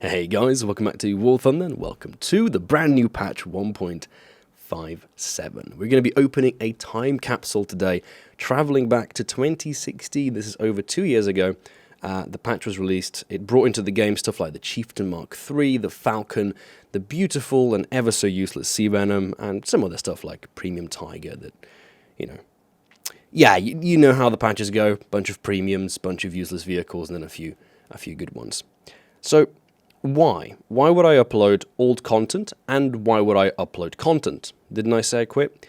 Hey guys, welcome back to War Thunder and welcome to the brand new patch 1.57. We're going to be opening a time capsule today, traveling back to 2016. This is over 2 years ago. The patch was released. It brought into the game stuff like the Chieftain Mark III, the Falcon, the beautiful and ever so useless Sea Venom, and some other stuff like Premium Tiger that, you know how the patches go. Bunch of premiums, bunch of useless vehicles, and then a few good ones. So, why? Why would I upload old content, and why would I upload content? Didn't I say I quit?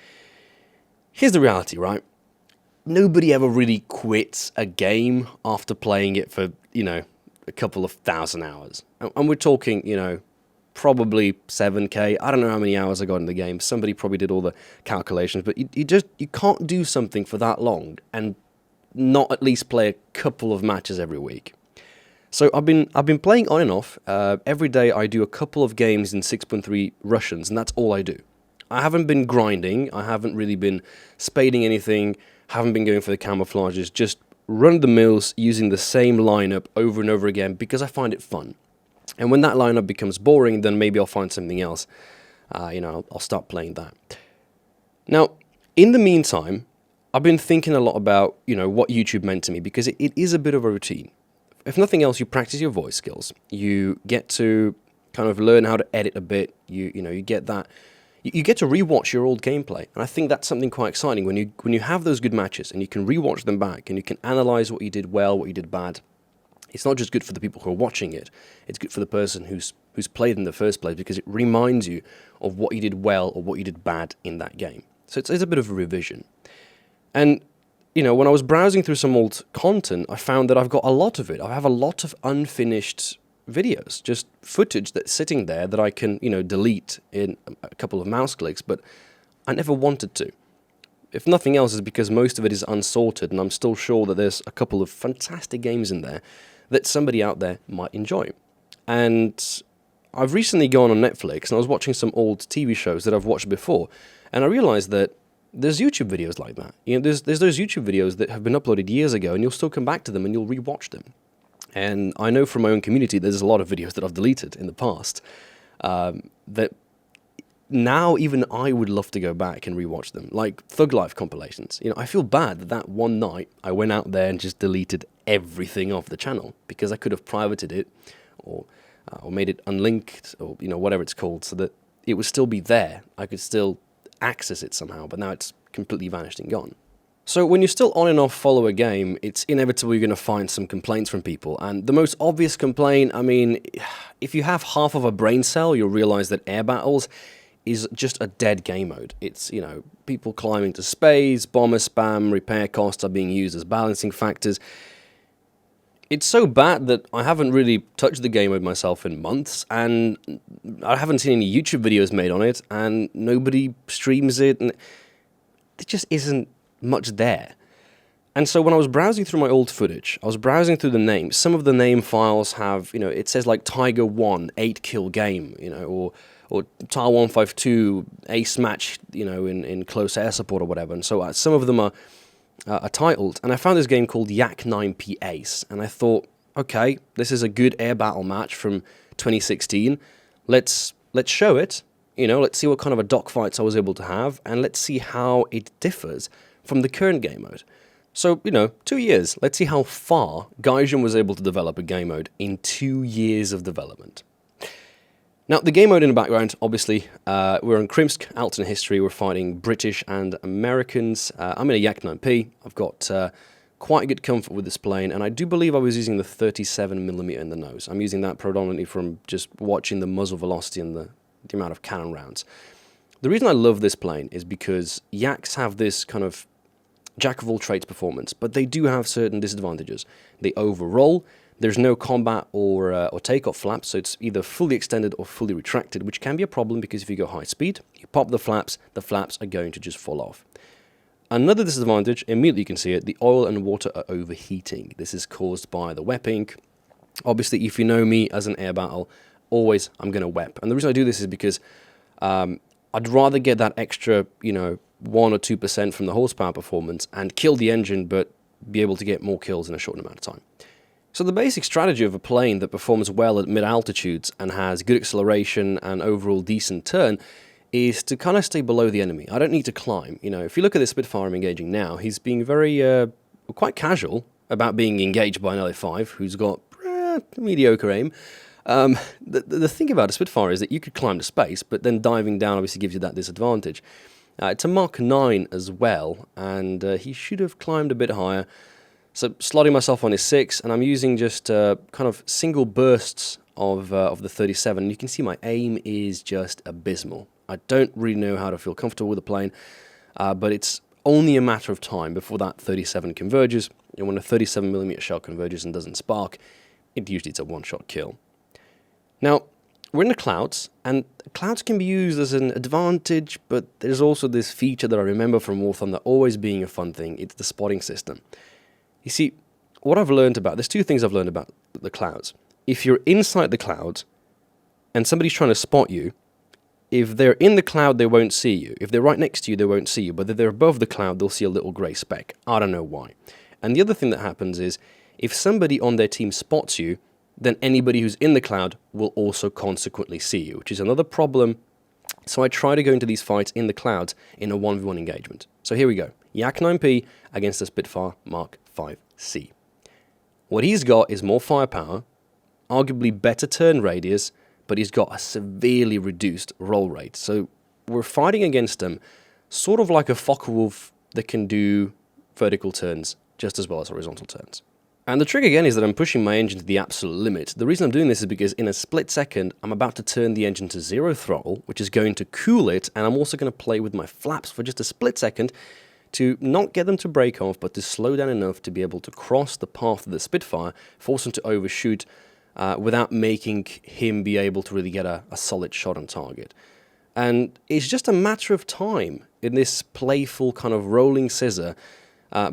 Here's the reality, right? Nobody ever really quits a game after playing it for, a couple of thousand hours. And we're talking, probably 7K. I don't know how many hours I got in the game. Somebody probably did all the calculations, but you can't do something for that long and not at least play a couple of matches every week. So I've been playing on and off. Every day I do a couple of games in 6.3 Russians, and that's all I do. I haven't been grinding. I haven't really been spading anything. Haven't been going for the camouflages. Just run the mills using the same lineup over and over again because I find it fun. And when that lineup becomes boring, then maybe I'll find something else. I'll start playing that. Now, in the meantime, I've been thinking a lot about what YouTube meant to me because it is a bit of a routine. If nothing else, you practice your voice skills. You get to kind of learn how to edit a bit. You get that. You get to rewatch your old gameplay, and I think that's something quite exciting when you have those good matches and you can rewatch them back and you can analyze what you did well, what you did bad. It's not just good for the people who are watching it. It's good for the person who's played in the first place because it reminds you of what you did well or what you did bad in that game. So it's a bit of a revision, and. When I was browsing through some old content, I found that I've got a lot of it. I have a lot of unfinished videos, just footage that's sitting there that I can, delete in a couple of mouse clicks, but I never wanted to. If nothing else, it's because most of it is unsorted, and I'm still sure that there's a couple of fantastic games in there that somebody out there might enjoy. And I've recently gone on Netflix, and I was watching some old TV shows that I've watched before, and I realized that there's YouTube videos like that. There's those YouTube videos that have been uploaded years ago, and you'll still come back to them and you'll rewatch them. And I know from my own community, there's a lot of videos that I've deleted in the past that now even I would love to go back and rewatch them, like Thug Life compilations. I feel bad that one night I went out there and just deleted everything off the channel because I could have privated it or made it unlinked or whatever it's called, so that it would still be there. I could still access it somehow, but now it's completely vanished and gone. So when you still on and off follow a game, it's inevitable you're going to find some complaints from people. And the most obvious complaint, if you have half of a brain cell, you'll realize that air battles is just a dead game mode. It's, people climbing to space, bomber spam, repair costs are being used as balancing factors. It's so bad that I haven't really touched the game mode myself in months, and I haven't seen any YouTube videos made on it, and nobody streams it, and there just isn't much there. And so when I was browsing through my old footage, I was browsing through the names. Some of the name files have, it says like Tiger 1, 8-kill game, or Tar 152, ace match, in close air support or whatever. And so some of them are titled, and I found this game called Yak 9P Ace, and I thought, okay, this is a good air battle match from 2016. Let's show it. Let's see what kind of a dogfights I was able to have, and let's see how it differs from the current game mode. So 2 years. Let's see how far Gaijin was able to develop a game mode in 2 years of development. Now, the game mode in the background, obviously, we're in Krimsk, alternate history. We're fighting British and Americans. I'm in a Yak 9P. I've got quite good comfort with this plane, and I do believe I was using the 37mm in the nose. I'm using that predominantly from just watching the muzzle velocity and the amount of cannon rounds. The reason I love this plane is because Yaks have this kind of jack-of-all-trades performance, but they do have certain disadvantages. They overroll. There's no combat or takeoff flaps, so it's either fully extended or fully retracted, which can be a problem because if you go high speed, you pop the flaps are going to just fall off. Another disadvantage, immediately you can see it, the oil and water are overheating. This is caused by the wepping. Obviously, if you know me as an air battle, always I'm going to wep. And the reason I do this is because I'd rather get that extra, 1 or 2% from the horsepower performance and kill the engine, but be able to get more kills in a short amount of time. So the basic strategy of a plane that performs well at mid-altitudes and has good acceleration and overall decent turn is to kind of stay below the enemy. I don't need to climb. If you look at this Spitfire I'm engaging now, he's being very, quite casual about being engaged by an LA-5 who's got mediocre aim. The thing about a Spitfire is that you could climb to space, but then diving down obviously gives you that disadvantage. It's a Mark 9 as well, and he should have climbed a bit higher. So slotting myself on his 6, and I'm using just kind of single bursts of the 37. You can see my aim is just abysmal. I don't really know how to feel comfortable with the plane, but it's only a matter of time before that 37 converges. And when a 37mm shell converges and doesn't spark, usually it's a one-shot kill. Now, we're in the clouds, and clouds can be used as an advantage, but there's also this feature that I remember from War Thunder always being a fun thing. It's the spotting system. You see, what I've learned about, there's two things I've learned about the clouds. If you're inside the cloud and somebody's trying to spot you, if they're in the cloud, they won't see you. If they're right next to you, they won't see you. But if they're above the cloud, they'll see a little grey speck. I don't know why. And the other thing that happens is, if somebody on their team spots you, then anybody who's in the cloud will also consequently see you, which is another problem. So I try to go into these fights in the clouds in a 1v1 engagement. So here we go. Yak 9P against the Spitfire Mark 5C. What he's got is more firepower, arguably better turn radius, but he's got a severely reduced roll rate. So we're fighting against him sort of like a Focke-Wulf that can do vertical turns just as well as horizontal turns. And the trick again is that I'm pushing my engine to the absolute limit. The reason I'm doing this is because in a split second, I'm about to turn the engine to 0 throttle, which is going to cool it, and I'm also going to play with my flaps for just a split second to not get them to break off, but to slow down enough to be able to cross the path of the Spitfire, force him to overshoot without making him be able to really get a solid shot on target. And it's just a matter of time in this playful kind of rolling scissor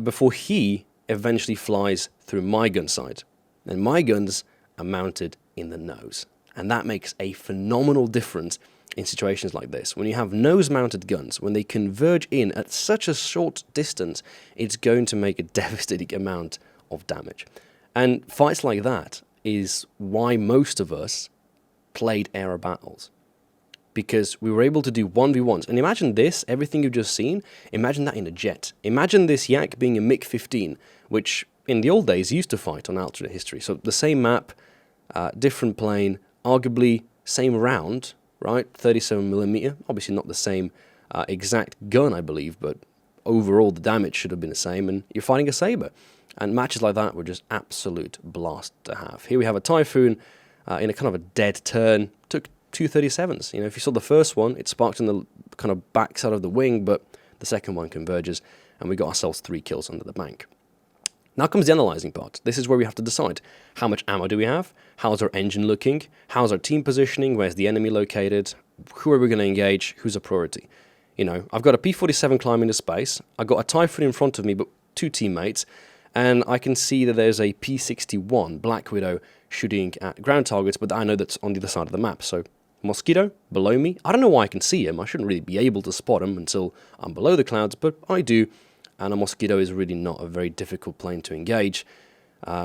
before he eventually flies through my gun sight. And my guns are mounted in the nose. And that makes a phenomenal difference in situations like this. When you have nose-mounted guns, when they converge in at such a short distance, it's going to make a devastating amount of damage. And fights like that is why most of us played air battles. Because we were able to do 1v1s. And imagine this, everything you've just seen, imagine that in a jet. Imagine this Yak being a MiG-15, which in the old days used to fight on alternate history. So the same map, different plane, arguably same round, right? 37mm, obviously not the same exact gun, I believe, but overall the damage should have been the same, and you're fighting a Sabre. And matches like that were just absolute blast to have. Here we have a Typhoon in a kind of a dead turn, took 237s. If you saw the first one, it sparked in the kind of backside of the wing, but the second one converges, and we got ourselves 3 kills under the bank. Now comes the analyzing part. This is where we have to decide how much ammo do we have, how's our engine looking, how's our team positioning, where's the enemy located, who are we going to engage, who's a priority. I've got a P-47 climbing to space, I've got a Typhoon in front of me, but 2 teammates, and I can see that there's a P-61 Black Widow shooting at ground targets, but I know that's on the other side of the map. So Mosquito below me, I don't know why I can see him, I shouldn't really be able to spot him until I'm below the clouds, but I do. And a Mosquito is really not a very difficult plane to engage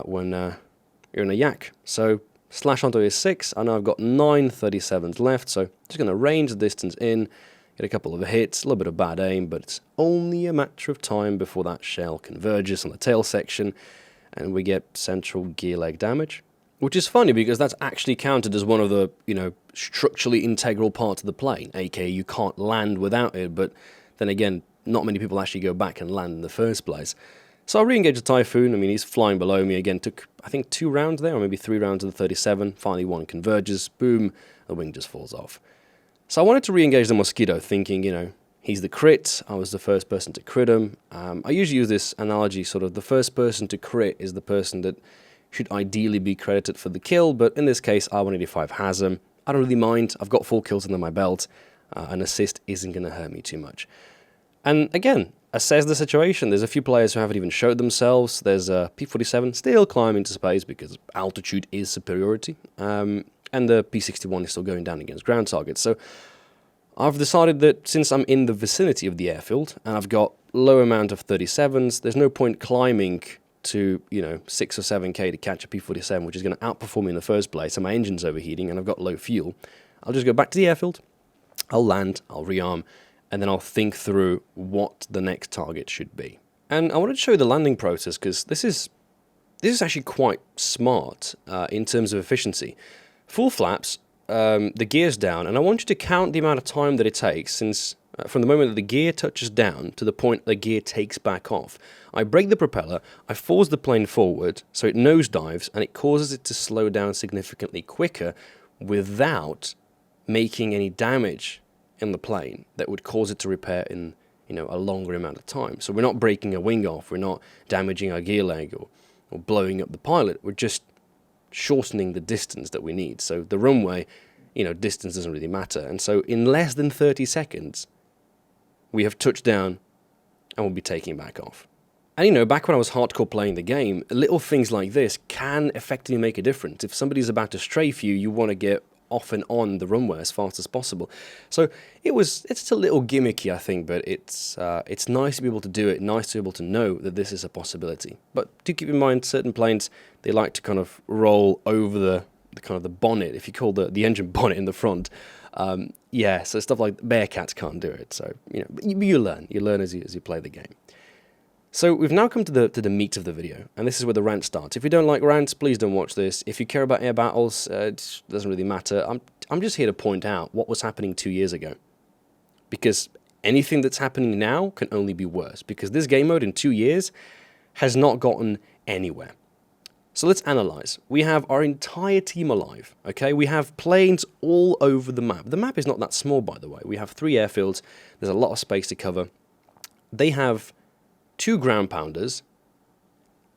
when you're in a Yak. So slash onto his 6. I know I've got 9 37s left, so just going to range the distance in, get a couple of hits, a little bit of bad aim, but it's only a matter of time before that shell converges on the tail section, and we get central gear leg damage. Which is funny because that's actually counted as one of the, structurally integral parts of the plane, aka you can't land without it, but then again, not many people actually go back and land in the first place. So I re-engage the Typhoon. He's flying below me again. Took, I think, 2 rounds there, or maybe 3 rounds of the 37. Finally, one converges. Boom. The wing just falls off. So I wanted to re-engage the Mosquito, thinking, he's the crit. I was the first person to crit him. I usually use this analogy, sort of the first person to crit is the person that should ideally be credited for the kill, but in this case, R185 has him. I don't really mind. I've got 4 kills under my belt. An assist isn't going to hurt me too much. And again, assess the situation. There's a few players who haven't even showed themselves. There's a P-47 still climbing to space because altitude is superiority. And the P-61 is still going down against ground targets. So I've decided that since I'm in the vicinity of the airfield and I've got low amount of 37s, there's no point climbing to, 6 or 7k to catch a P-47, which is going to outperform me in the first place, and my engine's overheating and I've got low fuel, I'll just go back to the airfield, I'll land, I'll rearm, and then I'll think through what the next target should be. And I wanted to show you the landing process because this is actually quite smart in terms of efficiency. Full flaps, the gear's down, and I want you to count the amount of time that it takes since from the moment that the gear touches down to the point the gear takes back off. I brake the propeller, I force the plane forward so it nosedives, and it causes it to slow down significantly quicker without making any damage in the plane that would cause it to repair in a longer amount of time. So we're not breaking a wing off, we're not damaging our gear leg or blowing up the pilot, we're just shortening the distance that we need. So the runway, distance doesn't really matter. And so in less than 30 seconds, we have touched down and we'll be taking back off. And back when I was hardcore playing the game, little things like this can effectively make a difference. If somebody's about to strafe you, you want to get off and on the runway as fast as possible. So it's a little gimmicky, I think, but it's nice to be able to do it, nice to be able to know that this is a possibility. But do keep in mind, certain planes, they like to kind of roll over the kind of the bonnet, if you call the engine bonnet in the front. So stuff like Bearcats can't do it. So you learn as you play the game. So we've now come to the meat of the video, and this is where the rant starts. If you don't like rants, please don't watch this. If you care about air battles, it doesn't really matter. I'm just here to point out what was happening 2 years ago, because anything that's happening now can only be worse, because this game mode in 2 years has not gotten anywhere. So let's analyze. We have our entire team alive, okay? We have planes all over the map. The map is not that small, by the way. We have 3 airfields. There's a lot of space to cover. They have 2 ground pounders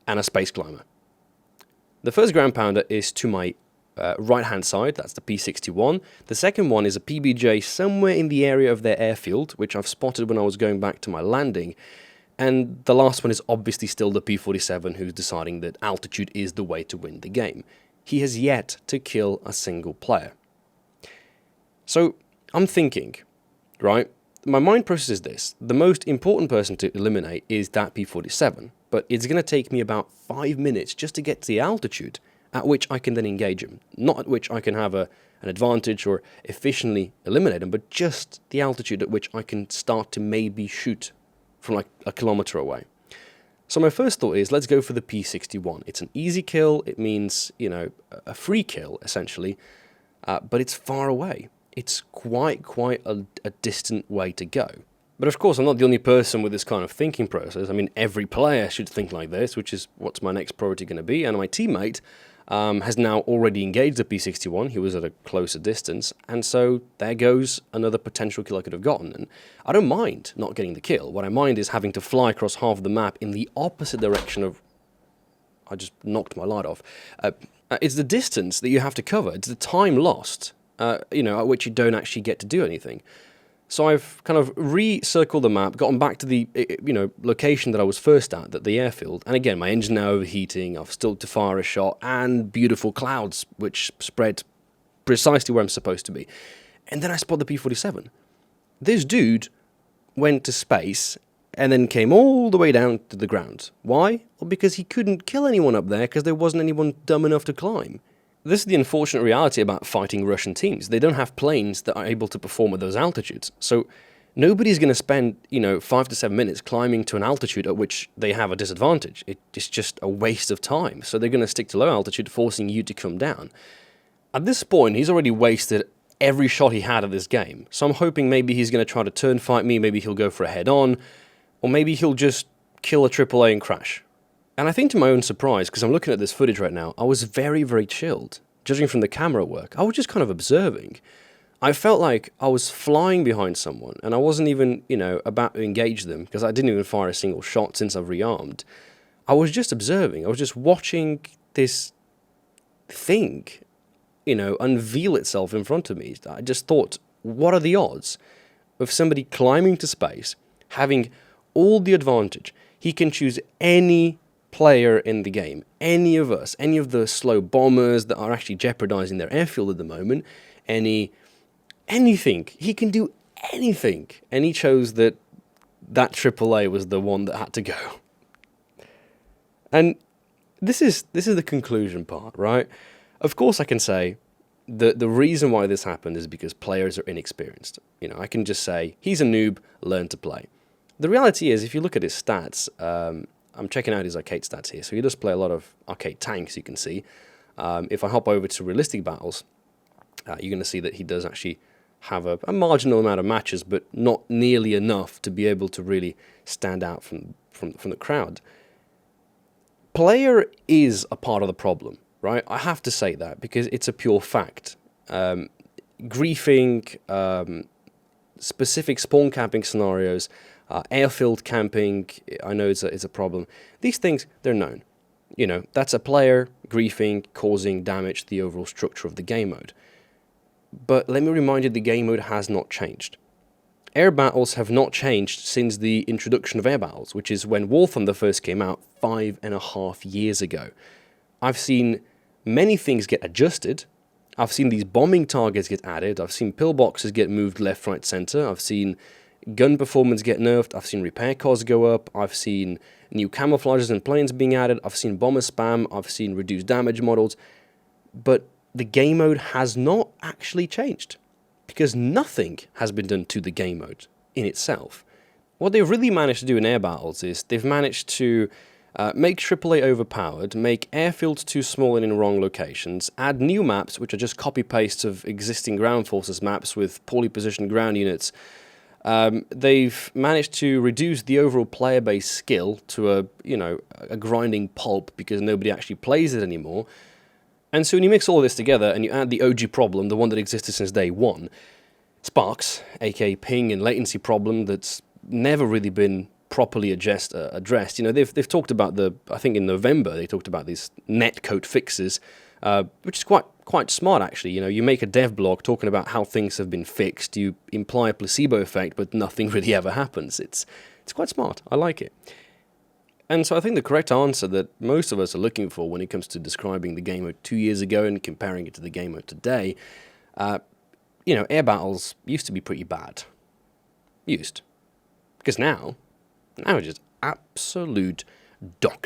and a space climber. The first ground pounder is to my right-hand side. That's the P-61. The second one is a PBJ somewhere in the area of their airfield, which I've spotted when I was going back to my landing. And the last one is obviously still the P-47, who's deciding that altitude is the way to win the game. He has yet to kill a single player. So I'm thinking, right? My mind process is this. The most important person to eliminate is that P-47, but it's going to take me about 5 minutes just to get to the altitude at which I can then engage him. Not at which I can have an advantage or efficiently eliminate him, but just the altitude at which I can start to maybe shoot from like a kilometer away. So my first thought is, let's go for the P-61. It's an easy kill. It means, a free kill, essentially, but it's far away. It's quite a distant way to go. But of course, I'm not the only person with this kind of thinking process. I mean, every player should think like this, which is what's my next priority going to be. And my teammate has now already engaged the P-61. He was at a closer distance. And so there goes another potential kill I could have gotten. And I don't mind not getting the kill. What I mind is having to fly across half of the map in the opposite direction of... I just knocked my light off. It's the distance that you have to cover. It's the time lost, at which you don't actually get to do anything. So I've kind of recircled the map, gotten back to the location that I was first at the airfield. And again, my engine now overheating, I've still to fire a shot, and beautiful clouds, which spread precisely where I'm supposed to be. And then I spot the P-47. This dude went to space and then came all the way down to the ground. Why? Well, because he couldn't kill anyone up there because there wasn't anyone dumb enough to climb. This is the unfortunate reality about fighting Russian teams. They don't have planes that are able to perform at those altitudes. So nobody's going to spend, 5 to 7 minutes climbing to an altitude at which they have a disadvantage. It's just a waste of time. So they're going to stick to low altitude, forcing you to come down. At this point, he's already wasted every shot he had of this game. So I'm hoping maybe he's going to try to turn fight me, maybe he'll go for a head-on, or maybe he'll just kill a AAA and crash. And I think to my own surprise, because I'm looking at this footage right now, I was very, very chilled. Judging from the camera work, I was just kind of observing. I felt like I was flying behind someone, and I wasn't even, about to engage them, because I didn't even fire a single shot since I've rearmed. I was just observing. I was just watching this thing, unveil itself in front of me. I just thought, what are the odds of somebody climbing to space, having all the advantage? He can choose any player in the game, any of us, any of the slow bombers that are actually jeopardizing their airfield at the moment, anything. He can do anything. And he chose that AAA was the one that had to go. And this is the conclusion part, right? Of course, I can say the reason why this happened is because players are inexperienced. You know, I can just say he's a noob, learn to play. The reality is, if you look at his stats, I'm checking out his arcade stats here. So he does play a lot of arcade tanks, you can see. If I hop over to realistic battles, you're going to see that he does actually have a marginal amount of matches, but not nearly enough to be able to really stand out from the crowd. Player is a part of the problem, right? I have to say that because it's a pure fact. Griefing, specific spawn camping scenarios, airfield camping, I know is a problem. These things, they're known. You know, that's a player griefing, causing damage to the overall structure of the game mode. But let me remind you, the game mode has not changed. Air battles have not changed since the introduction of air battles, which is when War Thunder first came out 5.5 years ago. I've seen many things get adjusted. I've seen these bombing targets get added. I've seen pillboxes get moved left, right, center. I've seen gun performance get nerfed. I've seen repair costs go up. I've seen new camouflages and planes being added. I've seen bomber spam. I've seen reduced damage models. But the game mode has not actually changed, because nothing has been done to the game mode in itself. What they've really managed to do in air battles is they've managed to make AAA overpowered, make airfields too small and in wrong locations, add new maps which are just copy-pastes of existing ground forces maps with poorly positioned ground units. They've managed to reduce the overall player base skill to a grinding pulp because nobody actually plays it anymore. And so when you mix all this together and you add the OG problem, the one that existed since day one, sparks, aka ping and latency problem that's never really been properly addressed. You know, they've talked about I think in November they talked about these netcode fixes, which is quite smart actually. You know, you make a dev blog talking about how things have been fixed, you imply a placebo effect, but nothing really ever happens. It's quite smart. I like it. And so I think the correct answer that most of us are looking for when it comes to describing the game mode 2 years ago and comparing it to the game mode today, air battles used to be pretty bad. Because now it's just absolute dog